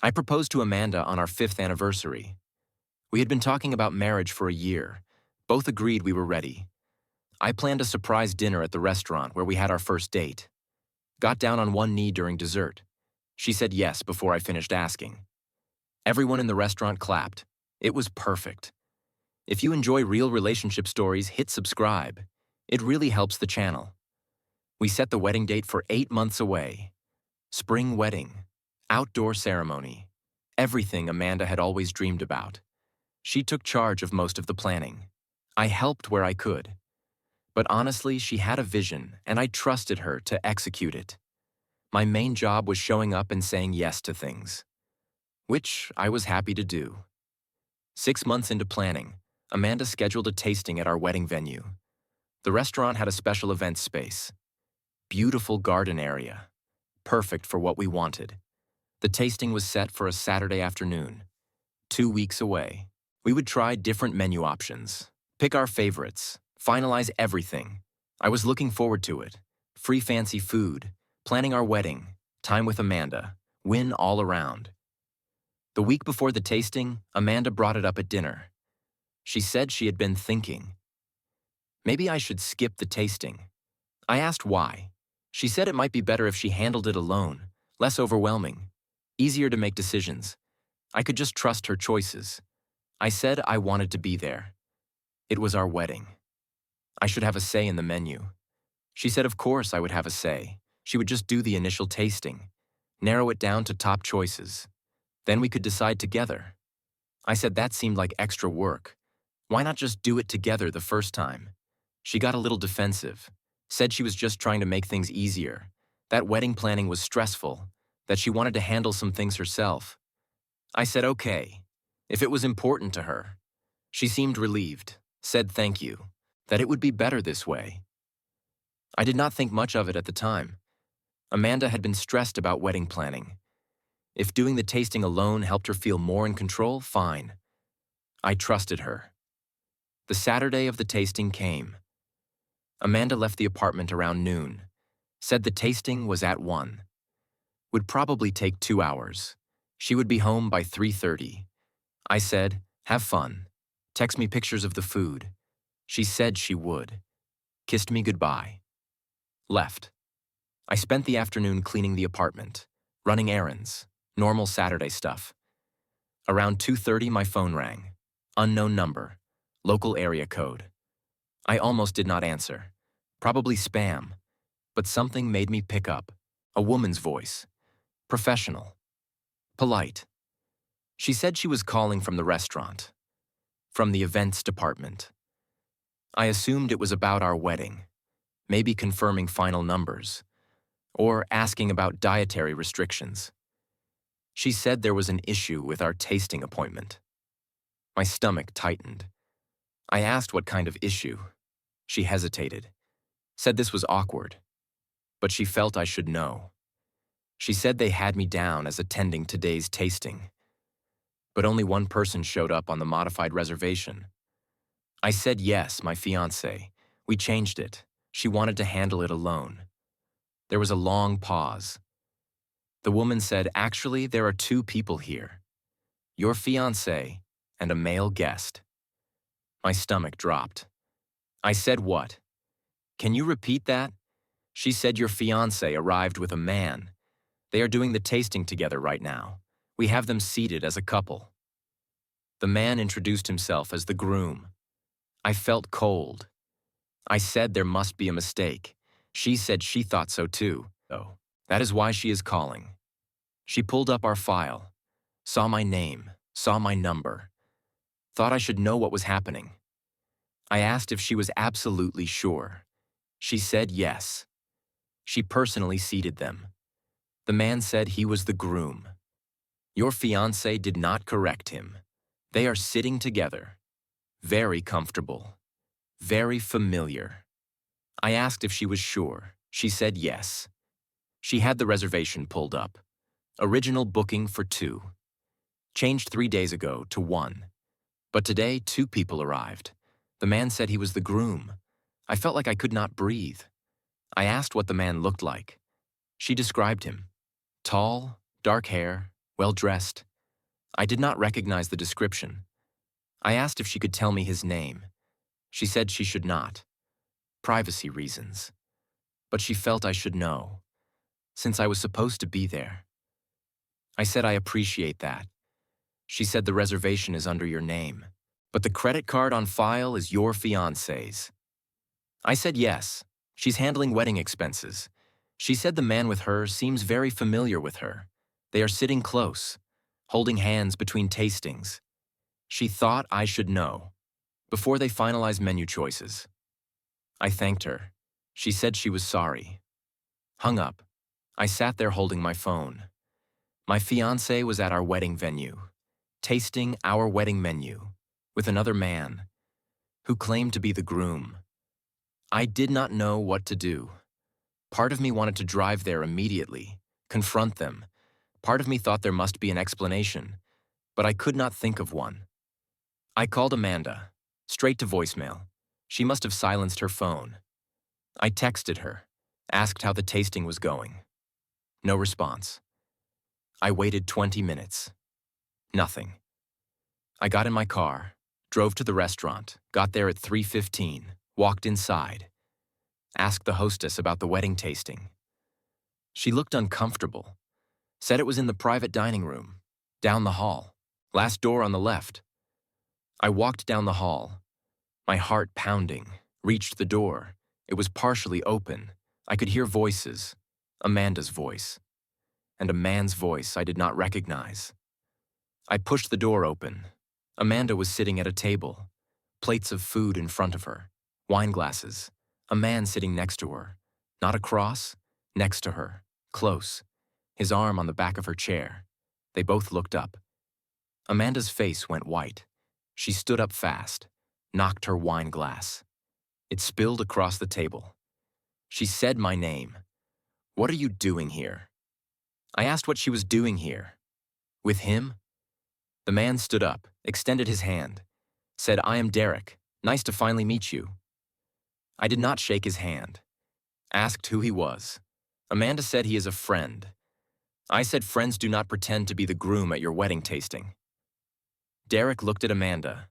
I proposed to Amanda on our 5th anniversary. We had been talking about marriage for a year. Both agreed we were ready. I planned a surprise dinner at the restaurant where we had our first date. Got down on one knee during dessert. She said yes before I finished asking. Everyone in the restaurant clapped. It was perfect. If you enjoy real relationship stories, hit subscribe. It really helps the channel. We set the wedding date for 8 months away. Spring wedding, outdoor ceremony, everything Amanda had always dreamed about. She took charge of most of the planning. I helped where I could. But honestly, she had a vision, and I trusted her to execute it. My main job was showing up and saying yes to things, which I was happy to do. 6 months into planning, Amanda scheduled a tasting at our wedding venue. The restaurant had a special events space. Beautiful garden area. Perfect for what we wanted. The tasting was set for a Saturday afternoon. 2 weeks away. We would try different menu options, pick our favorites, finalize everything. I was looking forward to it. Free fancy food, planning our wedding, time with Amanda, win all around. The week before the tasting, Amanda brought it up at dinner. She said she had been thinking. Maybe I should skip the tasting. I asked why. She said it might be better if she handled it alone, less overwhelming, easier to make decisions. I could just trust her choices. I said I wanted to be there. It was our wedding. I should have a say in the menu. She said of course I would have a say. She would just do the initial tasting, narrow it down to top choices. Then we could decide together. I said that seemed like extra work. Why not just do it together the first time? She got a little defensive, said she was just trying to make things easier, that wedding planning was stressful, that she wanted to handle some things herself. I said okay, if it was important to her. She seemed relieved, said thank you, that it would be better this way. I did not think much of it at the time. Amanda had been stressed about wedding planning. If doing the tasting alone helped her feel more in control, fine. I trusted her. The Saturday of the tasting came. Amanda left the apartment around noon, said the tasting was at 1. Would probably take 2 hours. She would be home by 3:30. I said, have fun. Text me pictures of the food. She said she would. Kissed me goodbye. Left. I spent the afternoon cleaning the apartment, running errands, normal Saturday stuff. Around 2:30 my phone rang. Unknown number, local area code. I almost did not answer. Probably spam, but something made me pick up. A woman's voice. Professional. Polite. She said she was calling from the restaurant. From the events department. I assumed it was about our wedding, maybe confirming final numbers, or asking about dietary restrictions. She said there was an issue with our tasting appointment. My stomach tightened. I asked what kind of issue. She hesitated, said this was awkward, but she felt I should know. She said they had me down as attending today's tasting, but only one person showed up on the modified reservation. I said yes, my fiancée. We changed it. She wanted to handle it alone. There was a long pause. The woman said, actually, there are 2 people here. Your fiancé and a male guest. My stomach dropped. I said what? Can you repeat that? She said your fiancé arrived with a man. They are doing the tasting together right now. We have them seated as a couple. The man introduced himself as the groom. I felt cold. I said there must be a mistake. She said she thought so too. Oh, that is why she is calling. She pulled up our file, saw my name, saw my number, thought I should know what was happening. I asked if she was absolutely sure. She said yes. She personally seated them. The man said he was the groom. Your fiancé did not correct him. They are sitting together. Very comfortable. Very familiar. I asked if she was sure. She said yes. She had the reservation pulled up. Original booking for 2. Changed 3 days ago to 1. But today 2 people arrived. The man said he was the groom. I felt like I could not breathe. I asked what the man looked like. She described him. Tall, dark hair, well-dressed. I did not recognize the description. I asked if she could tell me his name. She said she should not. Privacy reasons. But she felt I should know, since I was supposed to be there. I said I appreciate that. She said the reservation is under your name, but the credit card on file is your fiancé's. I said yes. She's handling wedding expenses. She said the man with her seems very familiar with her. They are sitting close, holding hands between tastings. She thought I should know, before they finalize menu choices. I thanked her. She said she was sorry. Hung up. I sat there holding my phone. My fiancé was at our wedding venue, tasting our wedding menu, with another man, who claimed to be the groom. I did not know what to do. Part of me wanted to drive there immediately, confront them. Part of me thought there must be an explanation, but I could not think of one. I called Amanda, straight to voicemail. She must have silenced her phone. I texted her, asked how the tasting was going. No response. I waited 20 minutes. Nothing. I got in my car, drove to the restaurant, got there at 3:15, walked inside, asked the hostess about the wedding tasting. She looked uncomfortable, said it was in the private dining room, down the hall, last door on the left. I walked down the hall, my heart pounding, reached the door. It was partially open. I could hear voices, Amanda's voice, and a man's voice I did not recognize. I pushed the door open. Amanda was sitting at a table, plates of food in front of her, wine glasses, a man sitting next to her, not across, next to her, close, his arm on the back of her chair. They both looked up. Amanda's face went white. She stood up fast, knocked her wine glass. It spilled across the table. She said my name. "What are you doing here?" I asked what she was doing here. With him? The man stood up, extended his hand, said, "I am Derek. Nice to finally meet you." I did not shake his hand. Asked who he was. Amanda said he is a friend. I said friends do not pretend to be the groom at your wedding tasting. Derek looked at Amanda.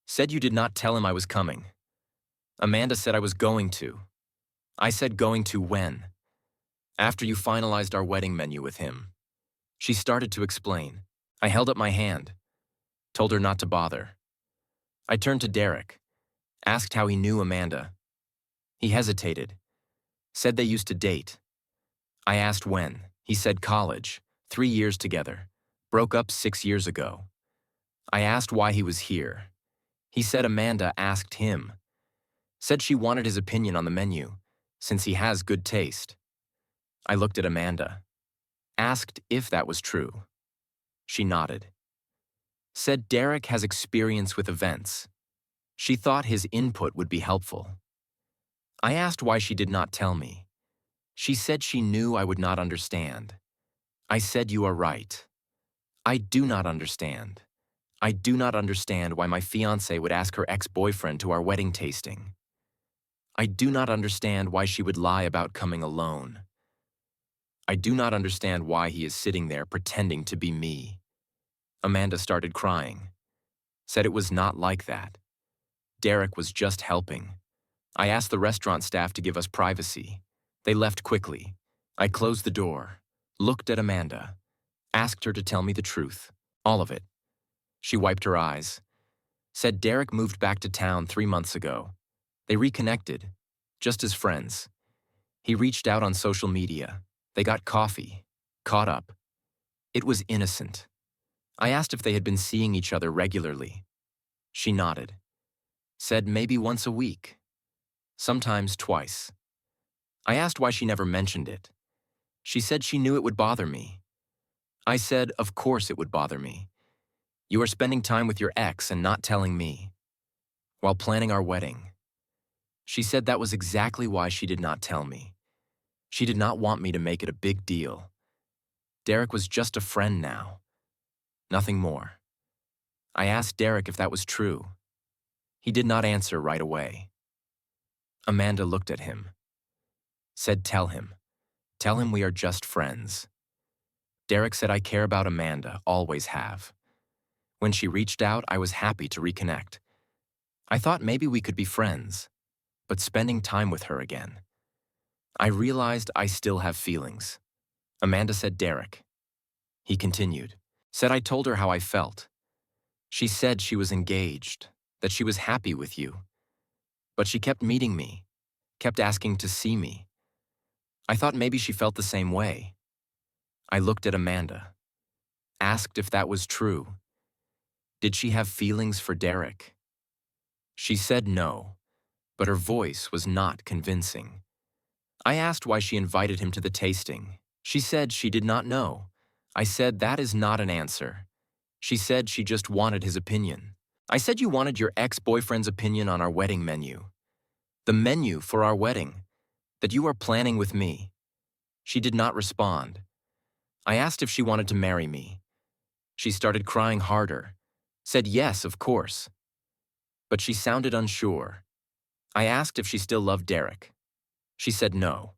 Said you did not tell him I was coming. Amanda said I was going to. I said going to when? After you finalized our wedding menu with him. She started to explain. I held up my hand, told her not to bother. I turned to Derek, asked how he knew Amanda. He hesitated, said they used to date. I asked when. He said college, 3 years together, broke up 6 years ago. I asked why he was here. He said Amanda asked him. Said she wanted his opinion on the menu, since he has good taste. I looked at Amanda. Asked if that was true. She nodded. Said Derek has experience with events. She thought his input would be helpful. I asked why she did not tell me. She said she knew I would not understand. I said you are right. I do not understand. I do not understand why my fiancée would ask her ex-boyfriend to our wedding tasting. I do not understand why she would lie about coming alone. I do not understand why he is sitting there pretending to be me. Amanda started crying. Said it was not like that. Derek was just helping. I asked the restaurant staff to give us privacy. They left quickly. I closed the door, looked at Amanda, asked her to tell me the truth, all of it. She wiped her eyes. Said Derek moved back to town 3 months ago. They reconnected, just as friends. He reached out on social media. They got coffee, caught up. It was innocent. I asked if they had been seeing each other regularly. She nodded. Said maybe once a week. Sometimes twice. I asked why she never mentioned it. She said she knew it would bother me. I said, of course it would bother me. You are spending time with your ex and not telling me, while planning our wedding. She said that was exactly why she did not tell me. She did not want me to make it a big deal. Derek was just a friend now. Nothing more. I asked Derek if that was true. He did not answer right away. Amanda looked at him. Said tell him. Tell him we are just friends. Derek said I care about Amanda, always have. When she reached out, I was happy to reconnect. I thought maybe we could be friends, but spending time with her again. I realized I still have feelings. Amanda said Derek. He continued. Said I told her how I felt. She said she was engaged, that she was happy with you. But she kept meeting me, kept asking to see me. I thought maybe she felt the same way. I looked at Amanda, asked if that was true. Did she have feelings for Derek? She said no, but her voice was not convincing. I asked why she invited him to the tasting. She said she did not know. I said that is not an answer. She said she just wanted his opinion. I said you wanted your ex-boyfriend's opinion on our wedding menu. The menu for our wedding, that you are planning with me. She did not respond. I asked if she wanted to marry me. She started crying harder, said yes, of course. But she sounded unsure. I asked if she still loved Derek. She said no.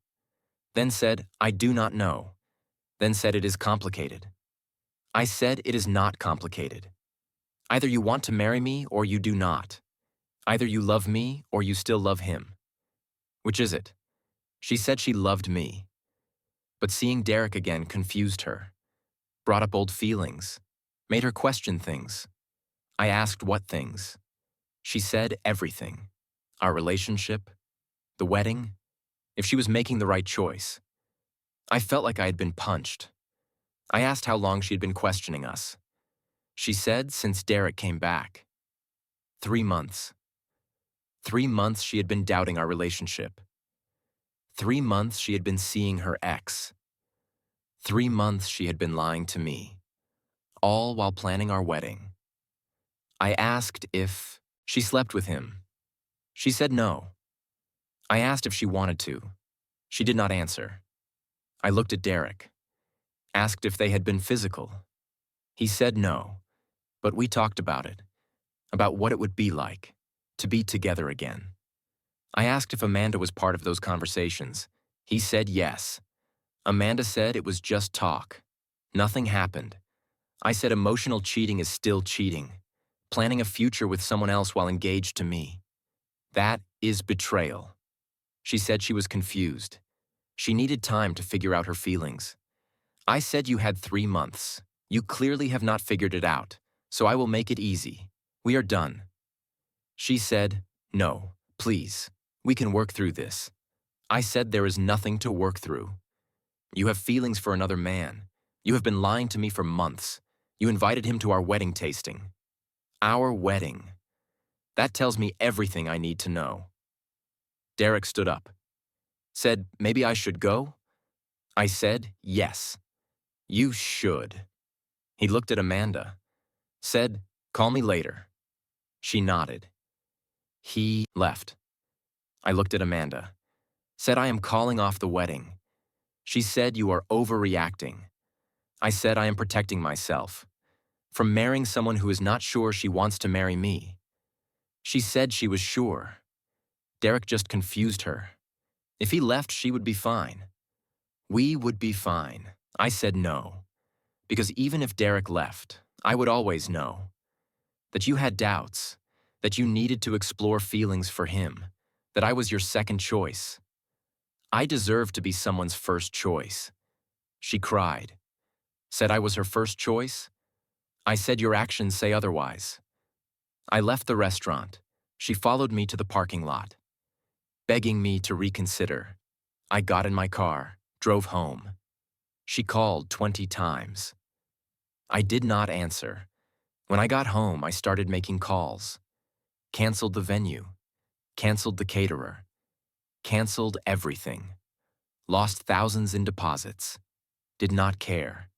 Then said, I do not know. Then said it is complicated. I said it is not complicated. Either you want to marry me or you do not. Either you love me or you still love him. Which is it? She said she loved me. But seeing Derek again confused her, brought up old feelings, made her question things. I asked what things. She said everything. Our relationship, the wedding, if she was making the right choice. I felt like I had been punched. I asked how long she had been questioning us. She said since Derek came back. 3 months. 3 months she had been doubting our relationship. 3 months she had been seeing her ex. 3 months she had been lying to me, all while planning our wedding. I asked if she slept with him. She said no. I asked if she wanted to. She did not answer. I looked at Derek, asked if they had been physical. He said no, but we talked about it, about what it would be like to be together again. I asked if Amanda was part of those conversations. He said yes. Amanda said it was just talk. Nothing happened. I said emotional cheating is still cheating, planning a future with someone else while engaged to me. That is betrayal. She said she was confused. She needed time to figure out her feelings. I said you had 3 months. You clearly have not figured it out, so I will make it easy. We are done. She said, no, please. We can work through this. I said there is nothing to work through. You have feelings for another man. You have been lying to me for months. You invited him to our wedding tasting. Our wedding. That tells me everything I need to know. Derek stood up. Said, maybe I should go? I said, yes. You should. He looked at Amanda. Said, call me later. She nodded. He left. I looked at Amanda. Said, I am calling off the wedding. She said, you are overreacting. I said, I am protecting myself from marrying someone who is not sure she wants to marry me. She said she was sure. Derek just confused her. If he left, she would be fine. We would be fine. I said no. Because even if Derek left, I would always know that you had doubts, that you needed to explore feelings for him, that I was your second choice. I deserve to be someone's first choice. She cried. Said I was her first choice? I said your actions say otherwise. I left the restaurant. She followed me to the parking lot, begging me to reconsider. I got in my car, drove home. She called 20 times. I did not answer. When I got home, I started making calls. Canceled the venue. Canceled the caterer. Canceled everything. Lost thousands in deposits. Did not care.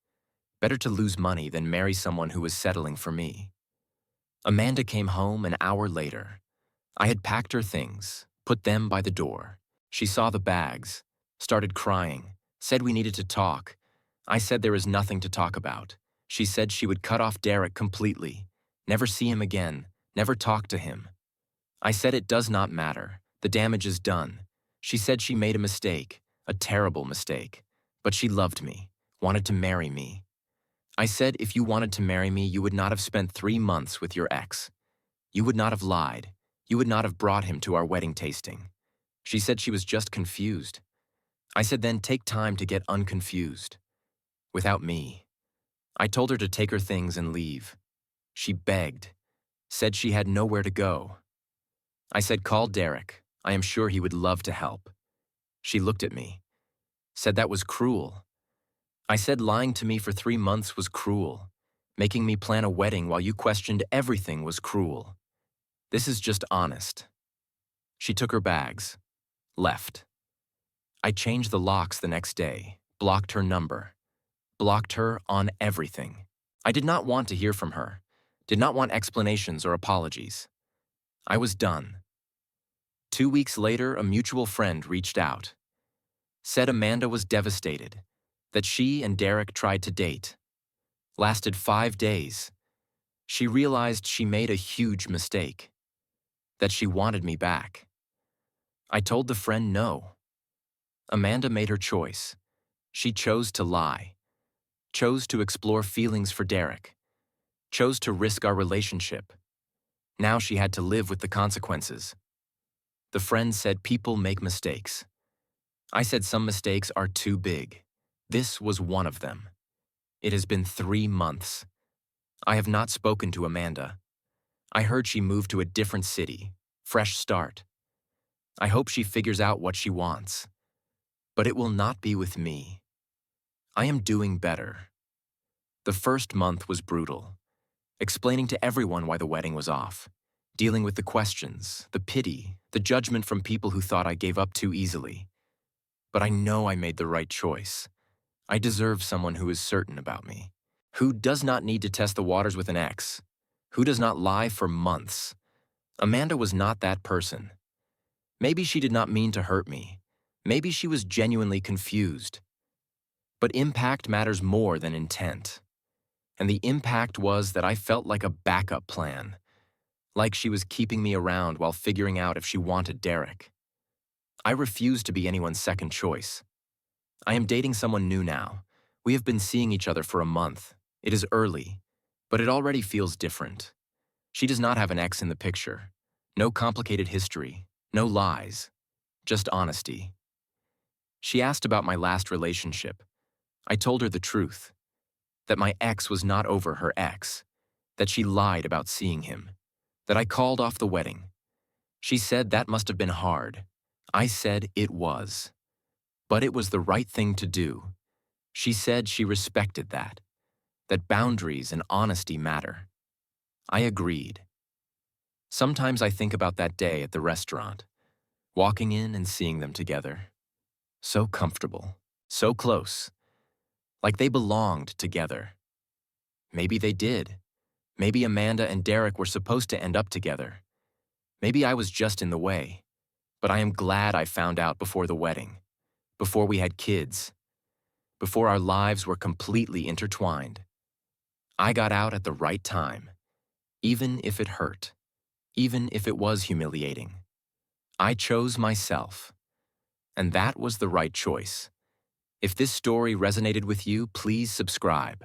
Better to lose money than marry someone who was settling for me. Amanda came home an hour later. I had packed her things, put them by the door. She saw the bags, started crying, said we needed to talk. I said there is nothing to talk about. She said she would cut off Derek completely, never see him again, never talk to him. I said it does not matter. The damage is done. She said she made a mistake, a terrible mistake, but she loved me, wanted to marry me. I said if you wanted to marry me, you would not have spent 3 months with your ex. You would not have lied. You would not have brought him to our wedding tasting. She said she was just confused. I said then take time to get unconfused. Without me. I told her to take her things and leave. She begged, said she had nowhere to go. I said call Derek. I am sure he would love to help. She looked at me, said that was cruel. I said lying to me for 3 months was cruel. Making me plan a wedding while you questioned everything was cruel. This is just honest. She took her bags, left. I changed the locks the next day, blocked her number, blocked her on everything. I did not want to hear from her, did not want explanations or apologies. I was done. 2 weeks later, a mutual friend reached out, said Amanda was devastated, that she and Derek tried to date. Lasted 5 days. She realized she made a huge mistake, that she wanted me back. I told the friend no. Amanda made her choice. She chose to lie, chose to explore feelings for Derek, chose to risk our relationship. Now she had to live with the consequences. The friend said people make mistakes. I said some mistakes are too big. This was one of them. It has been 3 months. I have not spoken to Amanda. I heard she moved to a different city, fresh start. I hope she figures out what she wants. But it will not be with me. I am doing better. The first month was brutal, explaining to everyone why the wedding was off, dealing with the questions, the pity, the judgment from people who thought I gave up too easily. But I know I made the right choice. I deserve someone who is certain about me, who does not need to test the waters with an ex, who does not lie for months. Amanda was not that person. Maybe she did not mean to hurt me. Maybe she was genuinely confused. But impact matters more than intent. And the impact was that I felt like a backup plan, like she was keeping me around while figuring out if she wanted Derek. I refuse to be anyone's second choice. I am dating someone new now. We have been seeing each other for a month. It is early, but it already feels different. She does not have an ex in the picture. No complicated history, no lies, just honesty. She asked about my last relationship. I told her the truth, that my ex was not over her ex, that she lied about seeing him, that I called off the wedding. She said that must have been hard. I said it was. But it was the right thing to do. She said she respected that boundaries and honesty matter. I agreed. Sometimes I think about that day at the restaurant, walking in and seeing them together. So comfortable, so close, like they belonged together. Maybe they did. Maybe Amanda and Derek were supposed to end up together. Maybe I was just in the way. But I am glad I found out before the wedding, before we had kids, before our lives were completely intertwined. I got out at the right time, even if it hurt, even if it was humiliating. I chose myself, and that was the right choice. If this story resonated with you, please subscribe.